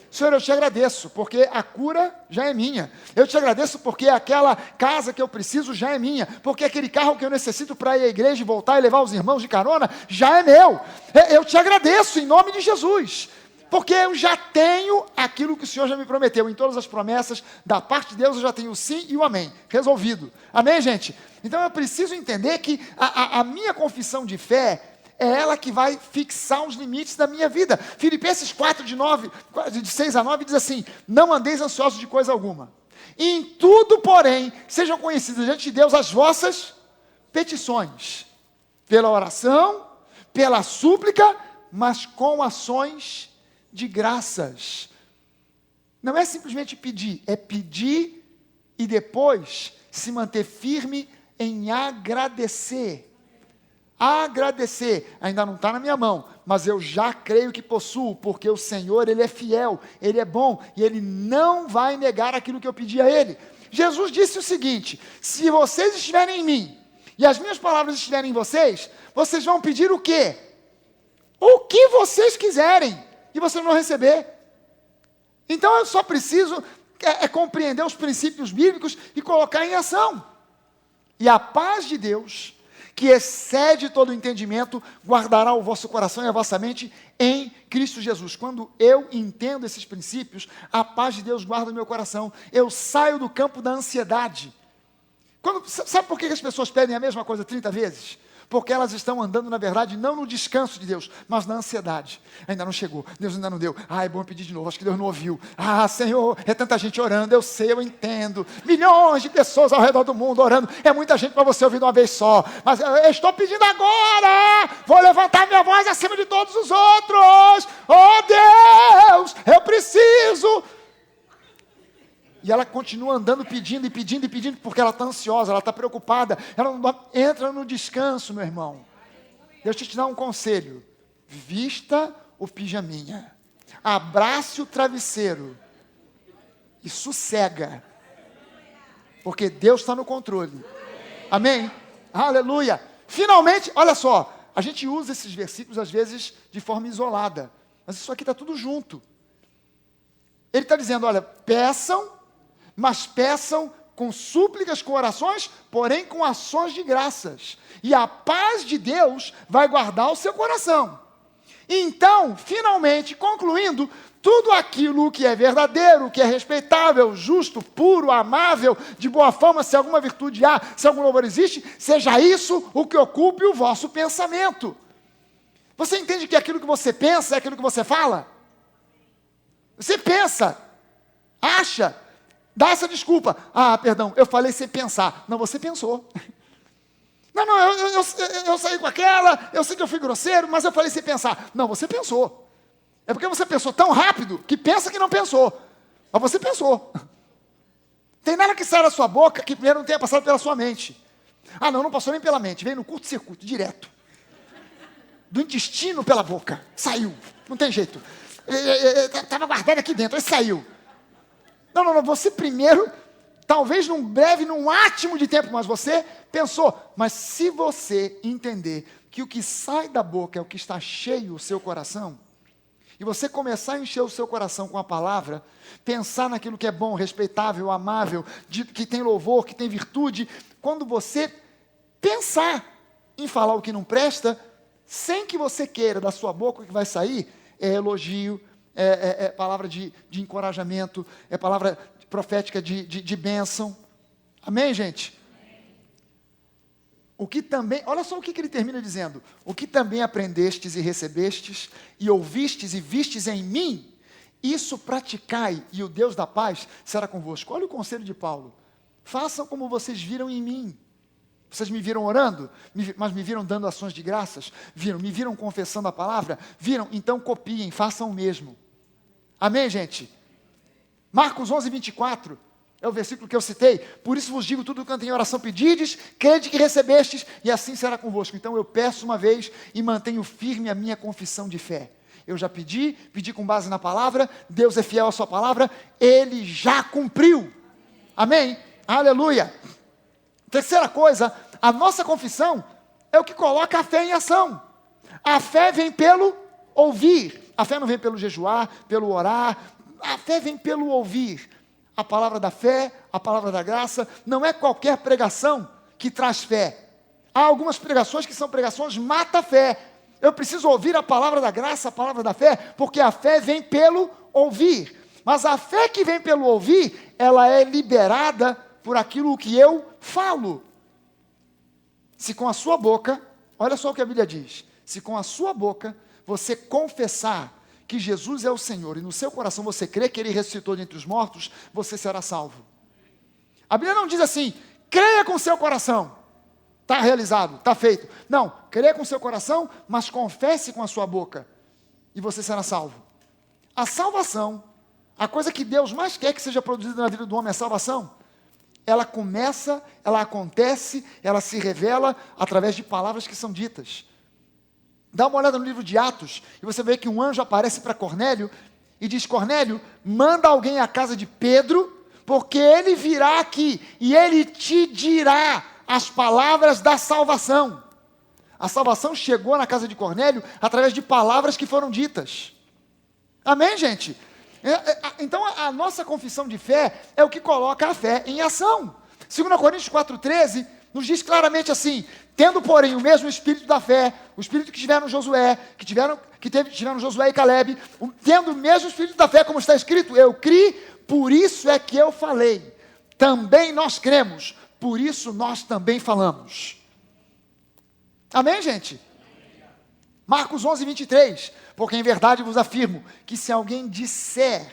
Senhor, eu te agradeço, porque a cura já é minha. Eu te agradeço porque aquela casa que eu preciso já é minha. Porque aquele carro que eu necessito para ir à igreja e voltar e levar os irmãos de carona, já é meu. Eu te agradeço em nome de Jesus. Porque eu já tenho aquilo que o Senhor já me prometeu. Em todas as promessas da parte de Deus eu já tenho o sim e o amém. Resolvido. Amém, gente? Então eu preciso entender que a minha confissão de fé é ela que vai fixar os limites da minha vida. Filipenses 4, de 6 a 9, diz assim, não andeis ansiosos de coisa alguma. Em tudo, porém, sejam conhecidas diante de Deus as vossas petições. Pela oração, pela súplica, mas com ações de graças. não é simplesmente pedir, é pedir e depois se manter firme em agradecer. Agradecer, ainda não está na minha mão, mas eu já creio que possuo, porque o Senhor, Ele é fiel, Ele é bom, e Ele não vai negar aquilo que eu pedi a Ele. Jesus disse o seguinte: se vocês estiverem em mim, e as minhas palavras estiverem em vocês, vocês vão pedir o quê? O que vocês quiserem, e vocês vão receber. Então eu só preciso compreender os princípios bíblicos e colocar em ação. E a paz de Deus, que excede todo o entendimento, guardará o vosso coração e a vossa mente em Cristo Jesus. Quando eu entendo esses princípios, a paz de Deus guarda o meu coração. Eu saio do campo da ansiedade. Sabe por que as pessoas pedem a mesma coisa 30 vezes? Porque elas estão andando, na verdade, não no descanso de Deus, mas na ansiedade. Ainda não chegou, Deus ainda não deu. É bom pedir de novo, acho que Deus não ouviu. Senhor, é tanta gente orando, eu sei, eu entendo. Milhões de pessoas ao redor do mundo orando. É muita gente para você ouvir de uma vez só. Mas eu estou pedindo agora. Vou levantar minha voz acima de todos os outros. Oh Deus, eu preciso. E ela continua andando, pedindo e pedindo e pedindo, porque ela está ansiosa, ela está preocupada, ela não entra no descanso, meu irmão. Deixa eu te dar um conselho: vista o pijaminha, abrace o travesseiro e sossega, porque Deus está no controle. Amém? Aleluia! Finalmente, olha só, a gente usa esses versículos às vezes de forma isolada, mas isso aqui está tudo junto. Ele está dizendo, olha, peçam, mas peçam com súplicas, com orações, porém com ações de graças. E a paz de Deus vai guardar o seu coração. Então, finalmente, concluindo, tudo aquilo que é verdadeiro, que é respeitável, justo, puro, amável, de boa fama, se alguma virtude há, se algum louvor existe, seja isso o que ocupe o vosso pensamento. Você entende que aquilo que você pensa é aquilo que você fala? Você pensa, acha, dá essa desculpa. Perdão, eu falei sem pensar. Não, você pensou. Não, eu saí com aquela, eu sei que eu fui grosseiro, mas eu falei sem pensar. Não, você pensou. É porque você pensou tão rápido que pensa que não pensou. Mas você pensou. Tem nada que sai da sua boca que primeiro não tenha passado pela sua mente. Não passou nem pela mente, veio no curto-circuito, direto. Do intestino pela boca, saiu, não tem jeito. Estava guardado aqui dentro, aí saiu. Não, você primeiro, talvez num átimo de tempo, mas você pensou. Mas se você entender que o que sai da boca é o que está cheio o seu coração, e você começar a encher o seu coração com a palavra, pensar naquilo que é bom, respeitável, amável, que tem louvor, que tem virtude, quando você pensar em falar o que não presta, sem que você queira da sua boca, o que vai sair é elogio, é palavra de encorajamento, é palavra profética de bênção. Amém, gente? O que também, olha só o que ele termina dizendo: o que também aprendestes e recebestes, e ouvistes e vistes em mim, isso praticai, e o Deus da paz será convosco. Olha o conselho de Paulo: façam como vocês viram em mim. Vocês me viram orando, mas me viram dando ações de graças? Me viram confessando a palavra? Viram? Então copiem, façam o mesmo. Amém, gente? Marcos 11, 24, é o versículo que eu citei. Por isso vos digo tudo quanto em oração pedides, crede que recebestes, e assim será convosco. Então eu peço uma vez e mantenho firme a minha confissão de fé. Eu já pedi com base na palavra, Deus é fiel à sua palavra, Ele já cumpriu. Amém? Aleluia! Terceira coisa, a nossa confissão é o que coloca a fé em ação. A fé vem pelo ouvir. A fé não vem pelo jejuar, pelo orar. A fé vem pelo ouvir. A palavra da fé, a palavra da graça, não é qualquer pregação que traz fé. Há algumas pregações que são pregações mata-fé. Eu preciso ouvir a palavra da graça, a palavra da fé, porque a fé vem pelo ouvir. Mas a fé que vem pelo ouvir, ela é liberada por aquilo que eu falo. Se com a sua boca, olha só o que a Bíblia diz: se com a sua boca você confessar que Jesus é o Senhor, e no seu coração você crê que Ele ressuscitou dentre os mortos, você será salvo. A Bíblia não diz assim: creia com seu coração, está realizado, está feito. Não, creia com seu coração, mas confesse com a sua boca, e você será salvo. A salvação, A coisa que Deus mais quer que seja produzida na vida do homem é a salvação. Ela começa, ela acontece, ela se revela através de palavras que são ditas. Dá uma olhada no livro de Atos, e você vê que um anjo aparece para Cornélio, e diz: Cornélio, manda alguém à casa de Pedro, porque ele virá aqui, e ele te dirá as palavras da salvação. A salvação chegou na casa de Cornélio através de palavras que foram ditas. Amém, gente? Então a nossa confissão de fé é o que coloca a fé em ação. 2 Coríntios 4,13 nos diz claramente assim: tendo, porém, o mesmo espírito da fé, o espírito que tiveram Josué, tiveram Josué e Caleb, tendo o mesmo espírito da fé, como está escrito, eu criei, por isso é que eu falei. Também nós cremos, por isso nós também falamos. Amém, gente? Marcos 11:23, porque em verdade vos afirmo, que se alguém disser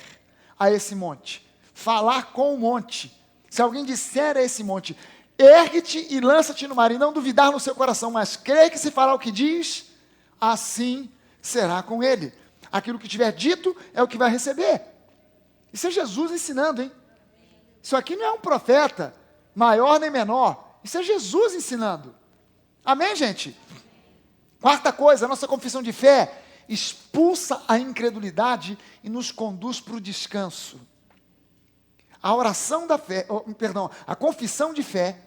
a esse monte, falar com o monte, se alguém disser a esse monte, ergue-te e lança-te no mar, e não duvidar no seu coração, mas crê que se fará o que diz, assim será com ele. Aquilo que tiver dito é o que vai receber. Isso é Jesus ensinando, hein? Isso aqui não é um profeta, maior nem menor, isso é Jesus ensinando. Amém, gente? Quarta coisa, a nossa confissão de fé expulsa a incredulidade e nos conduz para o descanso. A oração da fé, a confissão de fé,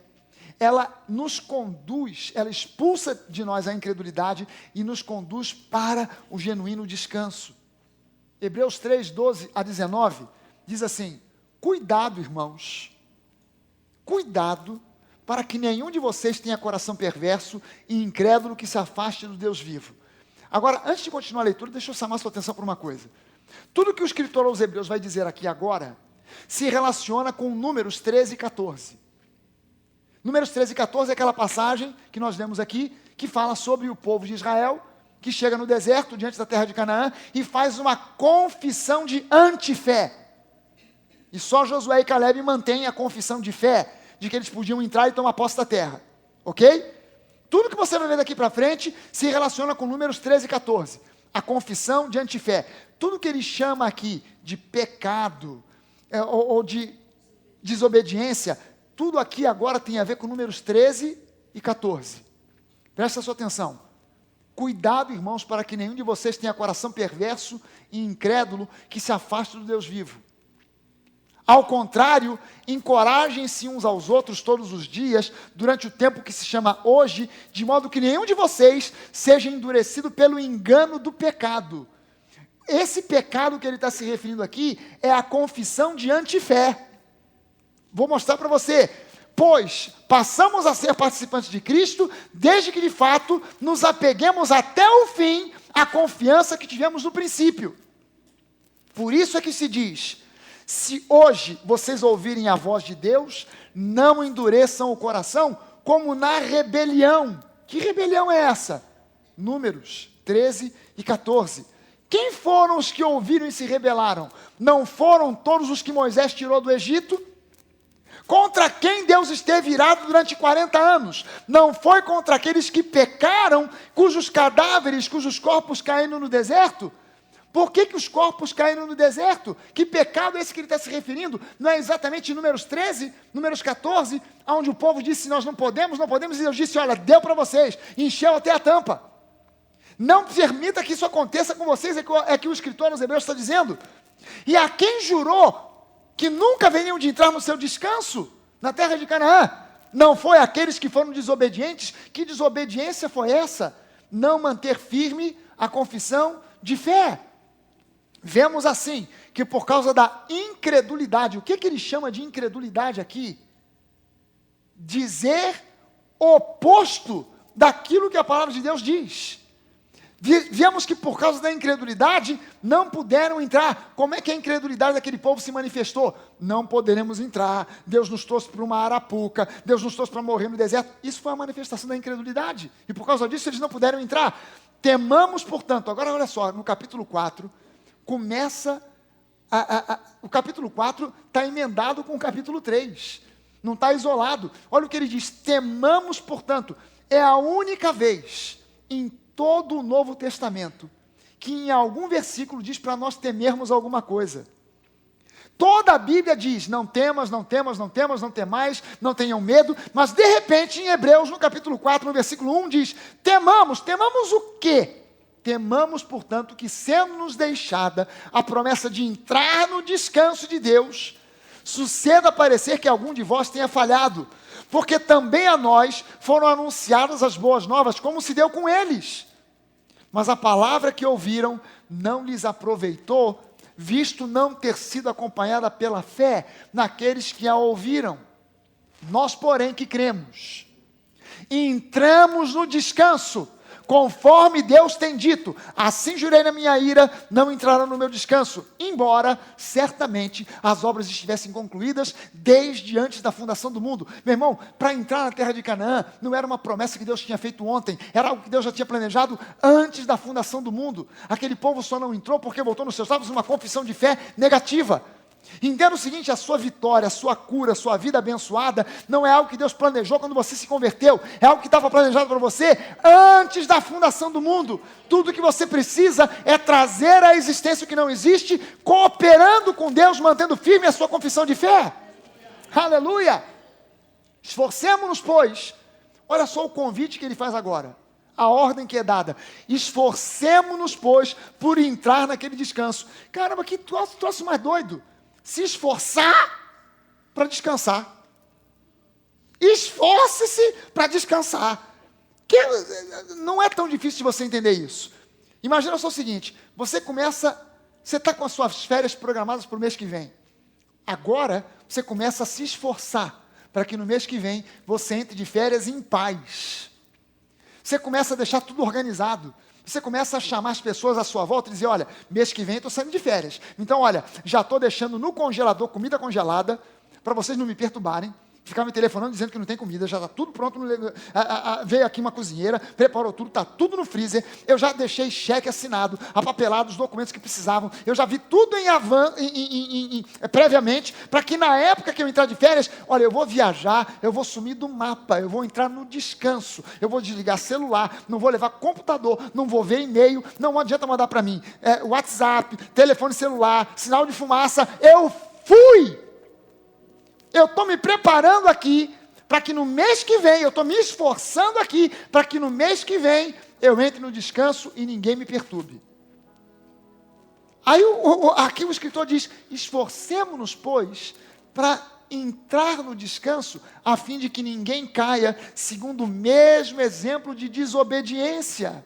ela nos conduz, ela expulsa de nós a incredulidade e nos conduz para o genuíno descanso. Hebreus 3:12-19 diz assim: cuidado, irmãos, cuidado, para que nenhum de vocês tenha coração perverso e incrédulo que se afaste do Deus vivo. Agora, antes de continuar a leitura, deixa eu chamar sua atenção para uma coisa. Tudo que o escritor aos Hebreus vai dizer aqui agora, se relaciona com Números 13 e 14. Números 13 e 14 é aquela passagem que nós lemos aqui, que fala sobre o povo de Israel, que chega no deserto, diante da terra de Canaã, e faz uma confissão de antifé. E só Josué e Caleb mantêm a confissão de fé, de que eles podiam entrar e tomar posse da terra, ok? Tudo que você vai ver daqui para frente se relaciona com Números 13 e 14, a confissão de antifé. Tudo que ele chama aqui de pecado, ou de desobediência, tudo aqui agora tem a ver com Números 13 e 14. Presta sua atenção. Cuidado, irmãos, para que nenhum de vocês tenha coração perverso e incrédulo que se afaste do Deus vivo. Ao contrário, encorajem-se uns aos outros todos os dias, durante o tempo que se chama hoje, de modo que nenhum de vocês seja endurecido pelo engano do pecado. Esse pecado que ele está se referindo aqui é a confissão de antifé. Vou mostrar para você. Pois passamos a ser participantes de Cristo, desde que de fato nos apeguemos até o fim à confiança que tivemos no princípio. Por isso é que se diz: se hoje vocês ouvirem a voz de Deus, não endureçam o coração, como na rebelião. Que rebelião é essa? Números 13 e 14. Quem foram os que ouviram e se rebelaram? Não foram todos os que Moisés tirou do Egito? Contra quem Deus esteve irado durante 40 anos? Não foi contra aqueles que pecaram, cujos cadáveres, cujos corpos caíram no deserto? Por que os corpos caíram no deserto? Que pecado é esse que ele está se referindo? Não é exatamente Números 13, Números 14, onde o povo disse: nós não podemos, e Deus disse: olha, deu para vocês, encheu até a tampa. Não permita que isso aconteça com vocês, é que o escritor aos Hebreus está dizendo. E a quem jurou que nunca haveriam de entrar no seu descanso, na terra de Canaã? Não foi aqueles que foram desobedientes? Que desobediência foi essa? Não manter firme a confissão de fé. Vemos assim, que por causa da incredulidade, o que ele chama de incredulidade aqui? Dizer o oposto daquilo que a palavra de Deus diz. Vemos que por causa da incredulidade, não puderam entrar. Como é que a incredulidade daquele povo se manifestou? Não poderemos entrar, Deus nos trouxe para uma arapuca, Deus nos trouxe para morrer no deserto. Isso foi a manifestação da incredulidade, e por causa disso eles não puderam entrar. Temamos, portanto, agora olha só, no capítulo 4, começa, o capítulo 4 está emendado com o capítulo 3, não está isolado. Olha o que ele diz: temamos, portanto, é a única vez em todo o Novo Testamento que em algum versículo diz para nós temermos alguma coisa. Toda a Bíblia diz, não temas, não temas, não temas, não temais, não tenham medo, mas de repente em Hebreus, no capítulo 4, no versículo 1, diz, temamos o quê? Temamos, portanto, que sendo-nos deixada a promessa de entrar no descanso de Deus, suceda parecer que algum de vós tenha falhado, porque também a nós foram anunciadas as boas novas, como se deu com eles. Mas a palavra que ouviram não lhes aproveitou, visto não ter sido acompanhada pela fé naqueles que a ouviram. Nós, porém, que cremos, entramos no descanso, conforme Deus tem dito, assim jurei na minha ira, não entrarão no meu descanso, embora certamente as obras estivessem concluídas desde antes da fundação do mundo. Meu irmão, para entrar na terra de Canaã, não era uma promessa que Deus tinha feito ontem, era algo que Deus já tinha planejado antes da fundação do mundo. Aquele povo só não entrou porque voltou nos seus lábios uma confissão de fé negativa. Entenda o seguinte, a sua vitória, a sua cura, a sua vida abençoada, não é algo que Deus planejou quando você se converteu, é algo que estava planejado para você antes da fundação do mundo. Tudo que você precisa é trazer à existência o que não existe, cooperando com Deus, mantendo firme a sua confissão de fé. Aleluia! Esforcemo-nos, pois, olha só o convite que ele faz agora, a ordem que é dada, esforcemo-nos, pois, por entrar naquele descanso. Caramba, que troço mais doido! Se esforçar para descansar. Esforce-se para descansar. Não é tão difícil de você entender isso. Imagina só o seguinte, você está com as suas férias programadas para o mês que vem. Agora, você começa a se esforçar para que no mês que vem você entre de férias em paz. Você começa a deixar tudo organizado. Você começa a chamar as pessoas à sua volta e dizer, olha, mês que vem estou saindo de férias. Então, olha, já estou deixando no congelador comida congelada, para vocês não me perturbarem. Ficar me telefonando dizendo que não tem comida, já está tudo pronto. Veio aqui uma cozinheira, preparou tudo, está tudo no freezer. Eu já deixei cheque assinado, apapelado, os documentos que precisavam. Eu já vi tudo previamente, para que na época que eu entrar de férias, olha, eu vou viajar, eu vou sumir do mapa, eu vou entrar no descanso, eu vou desligar celular, não vou levar computador, não vou ver e-mail, não adianta mandar para mim WhatsApp, telefone celular, sinal de fumaça. Eu fui! Eu estou me preparando aqui para que no mês que vem, eu estou me esforçando aqui para que no mês que vem eu entre no descanso e ninguém me perturbe. Aí aqui o escritor diz, esforcemo-nos, pois, para entrar no descanso, a fim de que ninguém caia segundo o mesmo exemplo de desobediência.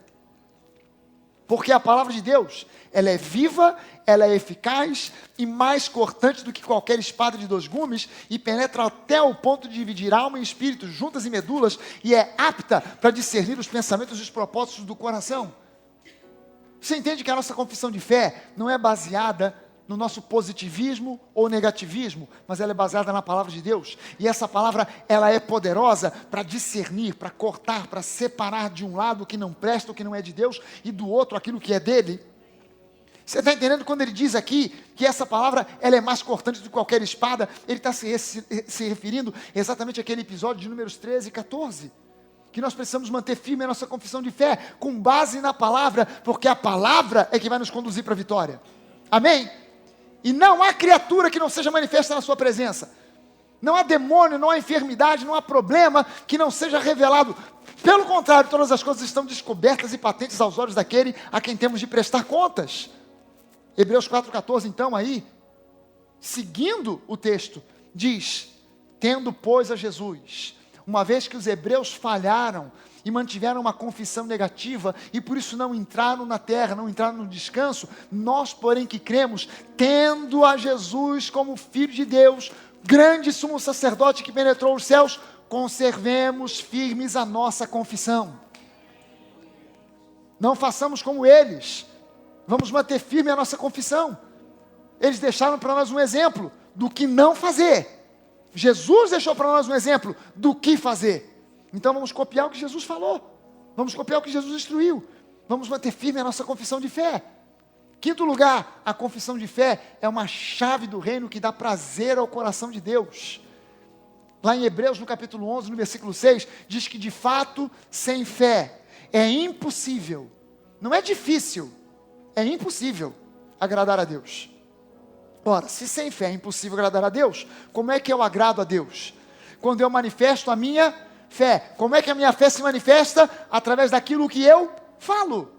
Porque a palavra de Deus, ela é viva, ela é eficaz e mais cortante do que qualquer espada de 2 gumes e penetra até o ponto de dividir alma e espírito, juntas e medulas, e é apta para discernir os pensamentos e os propósitos do coração. Você entende que a nossa confissão de fé não é baseada no nosso positivismo ou negativismo, mas ela é baseada na palavra de Deus, e essa palavra, ela é poderosa para discernir, para cortar, para separar de um lado o que não presta, o que não é de Deus, e do outro aquilo que é dele. Você está entendendo quando ele diz aqui que essa palavra, ela é mais cortante do que qualquer espada? Ele está se referindo exatamente àquele episódio de números 13 e 14, que nós precisamos manter firme a nossa confissão de fé, com base na palavra, porque a palavra é que vai nos conduzir para a vitória. Amém? E não há criatura que não seja manifesta na sua presença. Não há demônio, não há enfermidade, não há problema que não seja revelado. Pelo contrário, todas as coisas estão descobertas e patentes aos olhos daquele a quem temos de prestar contas. Hebreus 4,14, então, aí, seguindo o texto, diz, tendo, pois, a Jesus, uma vez que os hebreus falharam e mantiveram uma confissão negativa, e por isso não entraram na terra, não entraram no descanso, nós, porém, que cremos, tendo a Jesus como Filho de Deus, grande sumo sacerdote que penetrou os céus, conservemos firmes a nossa confissão. Não façamos como eles, vamos manter firme a nossa confissão. Eles deixaram para nós um exemplo do que não fazer. Jesus deixou para nós um exemplo do que fazer. Então vamos copiar o que Jesus falou. Vamos copiar o que Jesus instruiu. Vamos manter firme a nossa confissão de fé. Quinto lugar, a confissão de fé é uma chave do reino que dá prazer ao coração de Deus. Lá em Hebreus, no capítulo 11, no versículo 6, diz que de fato, sem fé, é impossível, não é difícil, é impossível agradar a Deus. Ora, se sem fé é impossível agradar a Deus, como é que eu agrado a Deus? Quando eu manifesto a minha fé. Como é que a minha fé se manifesta? Através daquilo que eu falo.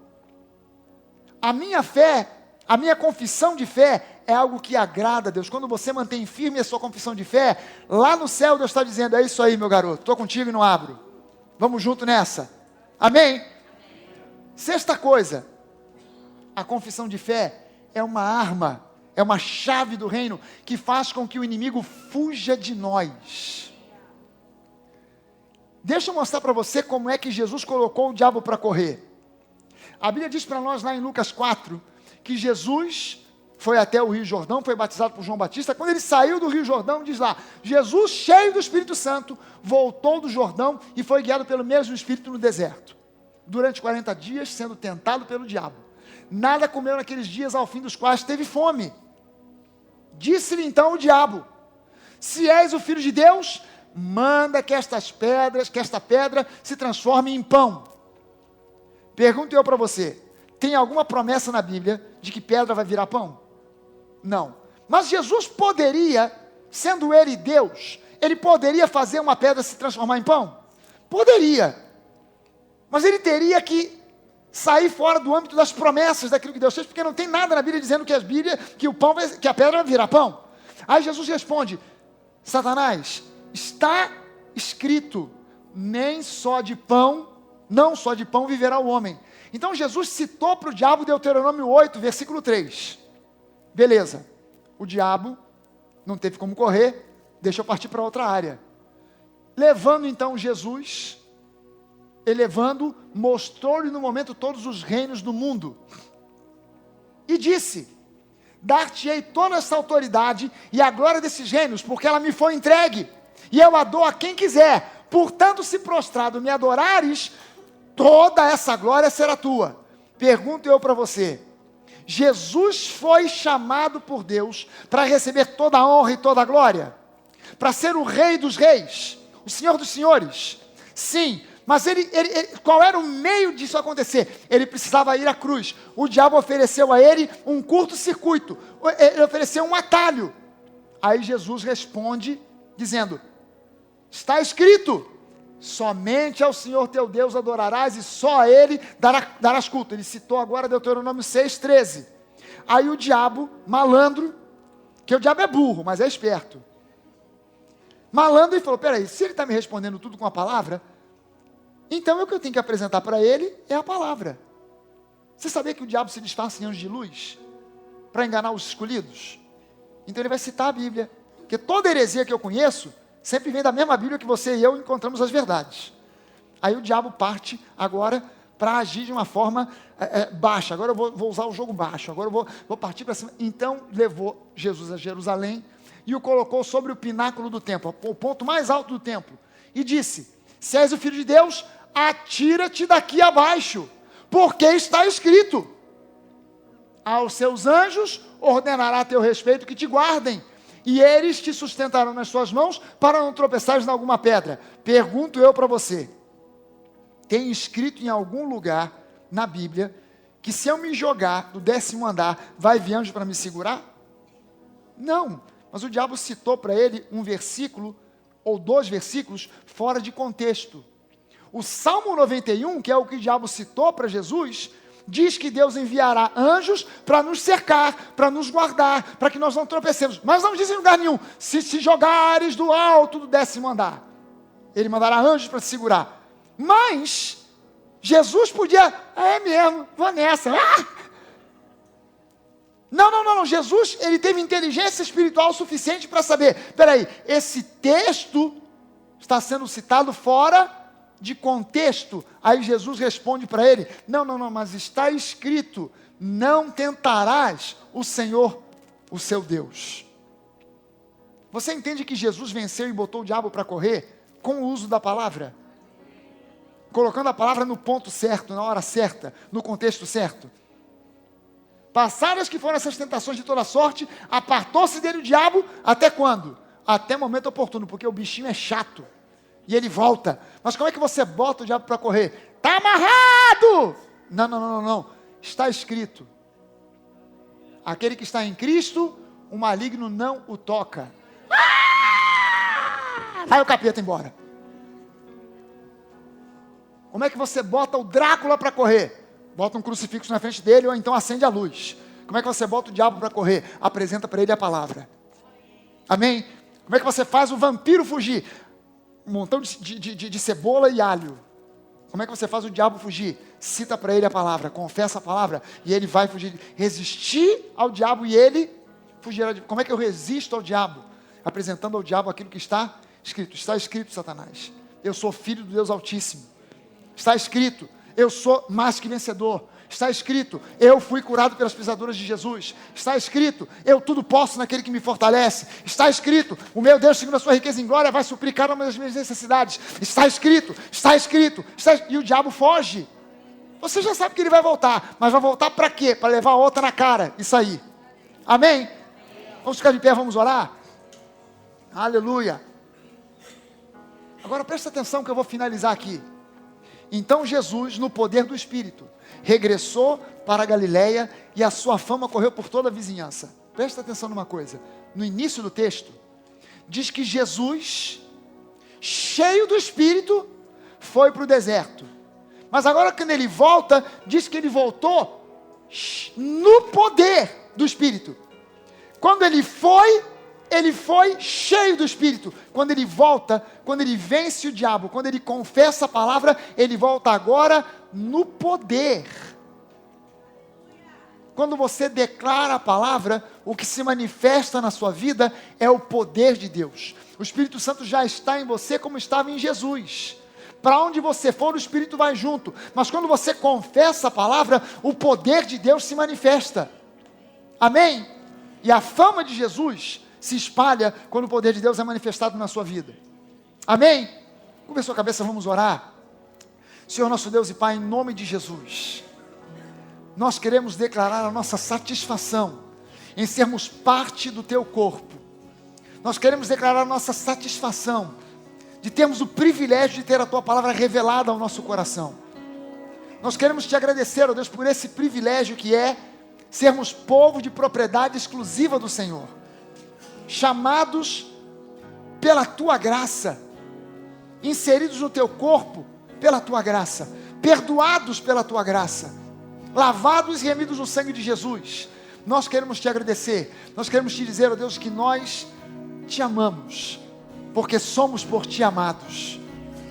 A minha fé, a minha confissão de fé é algo que agrada a Deus. Quando você mantém firme a sua confissão de fé, lá no céu Deus está dizendo, é isso aí meu garoto, estou contigo e não abro. Vamos junto nessa. Amém? Sexta coisa, a confissão de fé é uma arma, é uma chave do reino que faz com que o inimigo fuja de nós. Deixa eu mostrar para você como é que Jesus colocou o diabo para correr. A Bíblia diz para nós lá em Lucas 4, que Jesus foi até o Rio Jordão, foi batizado por João Batista. Quando ele saiu do Rio Jordão, diz lá, Jesus, cheio do Espírito Santo, voltou do Jordão e foi guiado pelo mesmo Espírito no deserto. Durante 40 dias, sendo tentado pelo diabo. Nada comeu naqueles dias, ao fim dos quais teve fome. Disse-lhe então o diabo, se és o Filho de Deus, manda que esta pedra se transforme em pão. Pergunto eu para você, tem alguma promessa na Bíblia de que pedra vai virar pão? Não. Mas Jesus poderia, sendo ele Deus, ele poderia fazer uma pedra se transformar em pão? Poderia. Mas ele teria que sair fora do âmbito das promessas daquilo que Deus fez, porque não tem nada na Bíblia dizendo que que a pedra vai virar pão. Aí Jesus responde, Satanás, está escrito, não só de pão viverá o homem. Então Jesus citou para o diabo Deuteronômio 8, versículo 3. Beleza, o diabo não teve como correr, deixa eu partir para outra área. Levando então Jesus, mostrou-lhe no momento todos os reinos do mundo. E disse, dar-te-ei toda essa autoridade e a glória desses reinos, porque ela me foi entregue, e eu a dou a quem quiser. Portanto, se prostrado me adorares, toda essa glória será tua. Pergunto eu para você, Jesus foi chamado por Deus para receber toda a honra e toda a glória? Para ser o Rei dos reis, o Senhor dos senhores? Sim, mas qual era o meio disso acontecer? Ele precisava ir à cruz. O diabo ofereceu a ele um curto-circuito, ele ofereceu um atalho. Aí Jesus responde dizendo, está escrito, somente ao Senhor teu Deus adorarás e só a Ele darás culto. Ele citou agora Deuteronômio 6,13. Aí o diabo, malandro, que o diabo é burro, mas é esperto. Malandro, ele falou, peraí, se ele está me respondendo tudo com a palavra, então o que eu tenho que apresentar para ele é a palavra. Você sabia que o diabo se disfarça em anjo de luz? Para enganar os escolhidos? Então ele vai citar a Bíblia. Porque toda heresia que eu conheço, sempre vem da mesma Bíblia que você e eu encontramos as verdades. Aí o diabo parte agora para agir de uma forma baixa. Agora eu vou usar o jogo baixo. Agora eu vou partir para cima. Então levou Jesus a Jerusalém e o colocou sobre o pináculo do templo, o ponto mais alto do templo. E disse, se és o Filho de Deus, atira-te daqui abaixo, porque está escrito, aos seus anjos ordenará a teu respeito que te guardem, e eles te sustentarão nas suas mãos, para não tropeçares em alguma pedra. Pergunto eu para você, tem escrito em algum lugar na Bíblia, que se eu me jogar do 10º andar, vai vir anjo para me segurar? Não, mas o diabo citou para ele um versículo, ou 2 versículos, fora de contexto. O Salmo 91, que é o que o diabo citou para Jesus, diz que Deus enviará anjos para nos cercar, para nos guardar, para que nós não tropecemos. Mas não diz em lugar nenhum, se jogares do alto do 10º andar, ele mandará anjos para te segurar. Mas Jesus podia, é mesmo, vou nessa. Não, Jesus, ele teve inteligência espiritual suficiente para saber, peraí, esse texto está sendo citado fora de contexto. Aí Jesus responde para ele, não, mas está escrito, não tentarás o Senhor, o seu Deus. Você entende que Jesus venceu e botou o diabo para correr com o uso da palavra? Colocando a palavra no ponto certo, na hora certa, no contexto certo. Passadas que foram essas tentações de toda sorte, apartou-se dele o diabo, até quando? Até momento oportuno, porque o bichinho é chato, e ele volta. Mas como é que você bota o diabo para correr? Está amarrado! Não, está escrito, aquele que está em Cristo, o maligno não o toca. Vai o capeta embora. Como é que você bota o Drácula para correr? Bota um crucifixo na frente dele ou então acende a luz. Como é que você bota o diabo para correr? Apresenta para ele a palavra. Amém? Como é que você faz o vampiro fugir? Um montão de cebola e alho. Como é que você faz o diabo fugir? Cita para ele a palavra, confessa a palavra e ele vai fugir. Resistir ao diabo e ele fugirá. Como é que eu resisto ao diabo? Apresentando ao diabo aquilo que está escrito. Está escrito, Satanás. Eu sou filho do Deus Altíssimo. Está escrito, eu sou mais que vencedor. Está escrito, eu fui curado pelas pisaduras de Jesus. Está escrito, eu tudo posso naquele que me fortalece. Está escrito, o meu Deus, segundo a sua riqueza em glória, vai suprir cada uma das minhas necessidades. Está escrito, está escrito, e o diabo foge. Você já sabe que ele vai voltar, mas vai voltar para quê? Para levar a outra na cara e sair. Amém? Vamos ficar de pé, vamos orar? Aleluia. Agora presta atenção que eu vou finalizar aqui. Então Jesus, no poder do Espírito, regressou para a Galileia e a sua fama correu por toda a vizinhança. Presta atenção numa coisa. No início do texto, diz que Jesus, cheio do Espírito, foi para o deserto. Mas agora quando ele volta, diz que ele voltou no poder do Espírito. Quando ele foi cheio do Espírito. Quando ele volta, quando ele vence o diabo, quando ele confessa a palavra, ele volta agora no poder. Quando você declara a palavra, o que se manifesta na sua vida é o poder de Deus. O Espírito Santo já está em você como estava em Jesus. Para onde você for, o Espírito vai junto. Mas quando você confessa a palavra, o poder de Deus se manifesta. Amém? E a fama de Jesus se espalha quando o poder de Deus é manifestado na sua vida. Amém? Curva a sua cabeça, vamos orar. Senhor nosso Deus e Pai, em nome de Jesus, nós queremos declarar a nossa satisfação em sermos parte do Teu corpo. Nós queremos declarar a nossa satisfação de termos o privilégio de ter a Tua palavra revelada ao nosso coração. Nós queremos Te agradecer, ó Deus, por esse privilégio que é sermos povo de propriedade exclusiva do Senhor. Chamados pela Tua graça, inseridos no Teu corpo pela Tua graça, perdoados pela Tua graça, lavados e remidos no sangue de Jesus. Nós queremos Te agradecer, nós queremos Te dizer, ó Deus, que nós Te amamos, porque somos por Ti amados.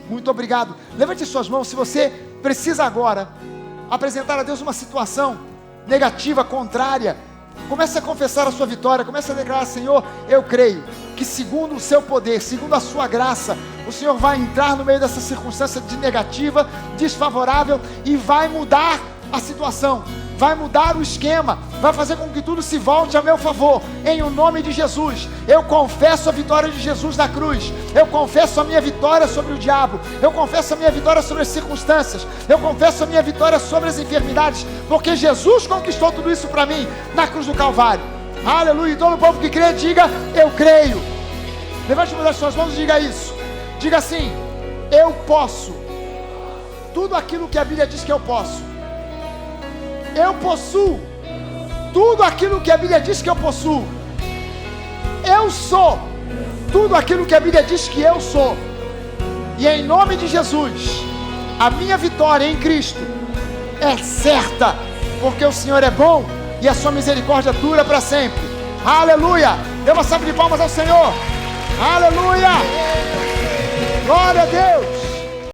Muito obrigado. Levante suas mãos, se você precisa agora apresentar a Deus uma situação negativa, contrária, comece a confessar a sua vitória, comece a declarar: Senhor, eu creio que segundo o seu poder, segundo a sua graça, o Senhor vai entrar no meio dessa circunstância de negativa, desfavorável, e vai mudar a situação, vai mudar o esquema, vai fazer com que tudo se volte a meu favor, em o nome de Jesus. Eu confesso a vitória de Jesus na cruz, eu confesso a minha vitória sobre o diabo, eu confesso a minha vitória sobre as circunstâncias, eu confesso a minha vitória sobre as enfermidades, porque Jesus conquistou tudo isso para mim, na cruz do Calvário. Aleluia. E todo o povo que crê, diga: eu creio. Levante uma das suas mãos e diga isso, diga assim: eu posso tudo aquilo que a Bíblia diz que eu posso. Eu possuo tudo aquilo que a Bíblia diz que eu possuo. Eu sou tudo aquilo que a Bíblia diz que eu sou. E em nome de Jesus, a minha vitória em Cristo é certa, porque o Senhor é bom e a sua misericórdia dura para sempre. Aleluia. Dê uma salva de palmas ao Senhor. Aleluia. Glória a Deus.